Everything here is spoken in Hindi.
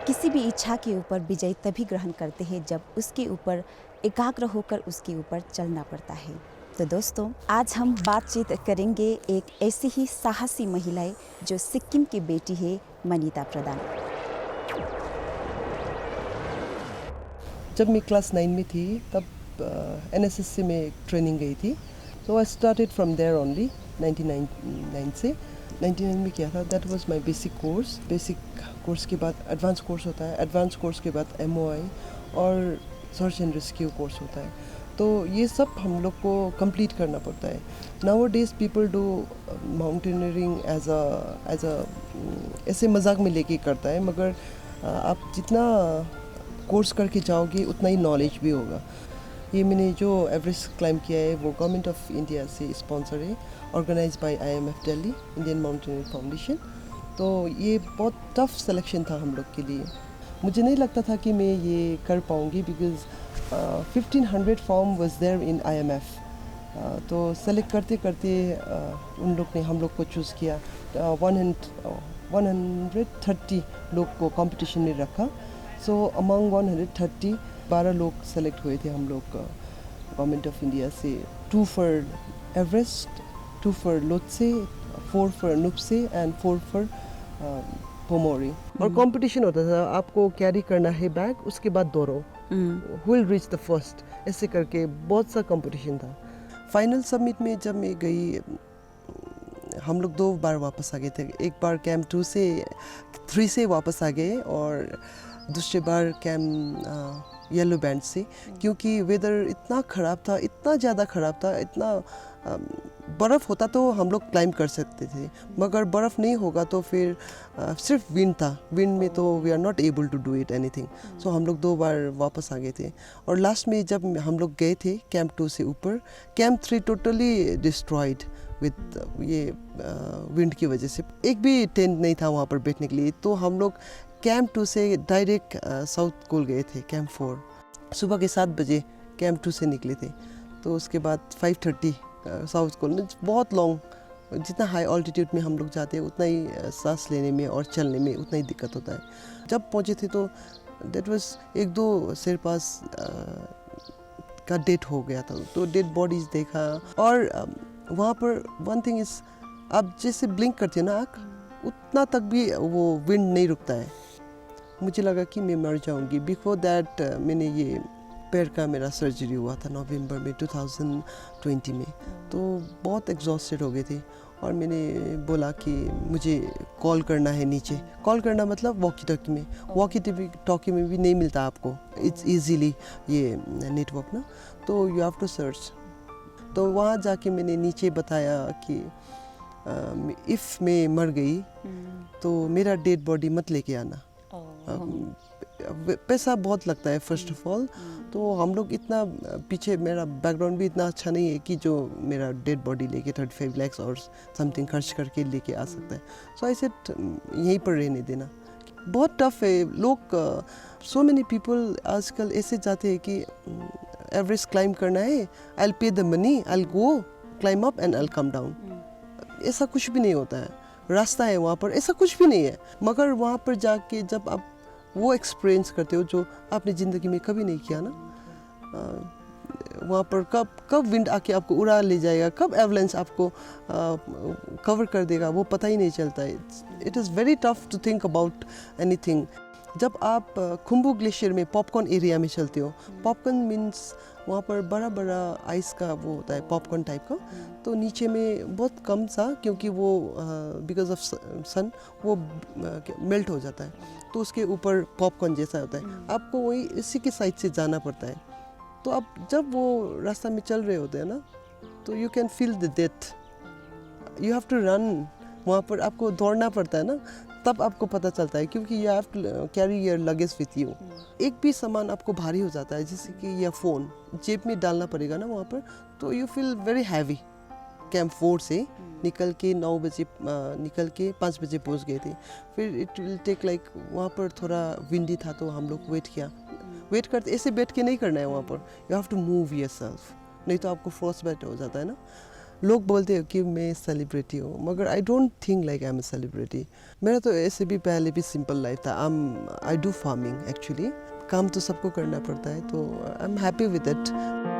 किसी भी इच्छा के ऊपर विजय तभी ग्रहण करते हैं जब उसके ऊपर एकाग्र होकर उसके ऊपर चलना पड़ता है। तो दोस्तों, आज हम बातचीत करेंगे एक ऐसी ही साहसी महिला जो सिक्किम की बेटी है, मनीता प्रधान। जब मैं क्लास 9 में थी तब एनएसएस में एक ट्रेनिंग गई थी। So I started from there only 99 से 99 में किया था। That was my basic course. Basic course के बाद एडवांस कोर्स होता है। एडवांस कोर्स के बाद एमओआई और सर्च एंड रेस्क्यू कोर्स होता है। तो ये सब हम लोग को कंप्लीट करना पड़ता है। Nowadays people do mountaineering as a ऐसे मजाक में लेके करता है, मगर आप जितना कोर्स करके जाओगे उतना ही नॉलेज भी होगा। ये मैंने जो एवरेस्ट क्लाइंब किया है वो गवर्नमेंट ऑफ इंडिया से स्पॉन्सर है, organise by IMF Delhi, Indian Mountaineering Foundation. तो ये बहुत टफ सिलेक्शन था हम लोग के लिए। मुझे नहीं लगता था कि मैं ये कर पाऊँगी, because 1500 form was there in IMF। तो सेलेक्ट करते करते उन लोग ने हम लोग को चूज़ किया। 130 लोग को कंपटीशन में रखा। सो अमंग 130 12 लोग सेलेक्ट हुए थे हम लोग गवर्नमेंट ऑफ इंडिया से। 2 for Everest, 2 for Lhotse, 4 for Nuptse and 4 for Pumori. और कंपटीशन होता था, आपको कैरी करना है बैग, उसके बाद दौड़ो, who will reach the first, ऐसे करके बहुत सा कंपटीशन था। फाइनल सबमिट में जब मैं गई, हम लोग 2 बार वापस आ गए थे। एक बार कैंप 3 से वापस आ गए और दूसरे बार कैंप येलो बैंड से, क्योंकि वेदर इतना ख़राब था, इतना ज़्यादा ख़राब था। इतना बर्फ़ होता तो हम लोग क्लाइंब कर सकते थे, मगर बर्फ़ नहीं होगा तो फिर सिर्फ विंड था। विंड में तो we are not able to do it anything. So हम लोग 2 बार वापस आ गए थे। और लास्ट में जब हम लोग गए थे कैंप 2 से ऊपर, कैंप 3 टोटली डिस्ट्रॉयड विद ये विंड की वजह से। एक भी टेंट नहीं था वहाँ पर बैठने के लिए। तो हम लोग कैंप 2 से डायरेक्ट साउथ कोल गए थे, कैंप 4। सुबह के 7 बजे कैंप 2 से निकले थे। तो उसके बाद 5:30 साउथ कोल में। बहुत लॉन्ग, जितना हाई ऑल्टीट्यूड में हम लोग जाते हैं उतना ही सांस लेने में और चलने में उतना ही दिक्कत होता है। जब पहुँचे थे तो देट वाज 1-2 शेरपास का डेथ हो गया था। तो डेड बॉडीज देखा। और वहाँ पर वन थिंग इज़, आप जैसे ब्लिंक करते हो ना आँख, उतना तक भी वो विंड नहीं रुकता है। मुझे लगा कि मैं मर जाऊंगी। बिफोर दैट मैंने ये पैर का मेरा सर्जरी हुआ था नवंबर में 2020 में। तो बहुत एग्जॉस्टेड हो गए थे और मैंने बोला कि मुझे कॉल करना है नीचे। कॉल करना मतलब वॉकी टॉकी में। वॉकी टॉकी में भी नहीं मिलता आपको इट्स ईजीली ये नेटवर्क ना, तो यू हैव टू सर्च। तो वहाँ जाके मैंने नीचे बताया कि इफ़ मैं मर गई तो मेरा डेड बॉडी मत लेके आना। पैसा बहुत लगता है फर्स्ट ऑफ ऑल। तो हम लोग इतना पीछे, मेरा बैकग्राउंड भी इतना अच्छा नहीं है कि जो मेरा डेड बॉडी लेके 35 लाख और समथिंग खर्च करके लेके आ सकता है। सो आई सेड यहीं पर रहने देना। बहुत टफ है। लोग सो मेनी पीपल आजकल ऐसे जाते हैं कि एवरेस्ट क्लाइंब करना है, I will pay the money, I will go climb up and I will come down. ऐसा कुछ भी नहीं होता है। रास्ता है वहाँ पर, ऐसा कुछ भी नहीं है। मगर वहाँ पर जाके जब आप वो एक्सपीरियंस करते हो जो आपने ज़िंदगी में कभी नहीं किया ना, वहाँ पर कब विंड आके आपको उड़ा ले जाएगा, कब एवलेंस आपको कवर कर देगा, वो पता ही नहीं चलता है। It is very tough to think about anything. जब आप खुम्बू ग्लेशियर में पॉपकॉर्न एरिया में चलते हो, पॉपकॉर्न मीन्स वहाँ पर बड़ा बड़ा आइस का वो होता है, पॉपकॉर्न टाइप का। तो नीचे में बहुत कम सा, क्योंकि वो बिकॉज ऑफ सन वो मेल्ट हो जाता है। तो उसके ऊपर पॉपकॉर्न जैसा होता है। आपको वही इसी के साइड से जाना पड़ता है। तो आप जब वो रास्ता में चल रहे होते हैं ना, तो you can feel the death. You have to run. वहाँ पर आपको दौड़ना पड़ता है ना, तब आपको पता चलता है, क्योंकि you have to carry your luggage with you. एक भी सामान आपको भारी हो जाता है, जैसे कि यह फ़ोन जेब में डालना पड़ेगा ना वहाँ पर, तो you feel very heavy. Camp 4 से निकल के 9 बजे निकल के 5 बजे पहुँच गए थे। फिर इट विल टेक लाइक, वहाँ पर थोड़ा विंडी था तो हम लोग वेट किया। वेट करते, ऐसे बैठ के नहीं करना है वहाँ पर, you have to move yourself, नहीं तो आपको फ्रॉस्ट बाइट हो जाता है ना। लोग बोलते हैं कि मैं सेलिब्रिटी हूँ, मगर I don't think like I am a celebrity. मेरा तो ऐसे भी पहले भी सिंपल लाइफ था। I do farming actually. काम तो सबको करना पड़ता है, तो I am happy with it.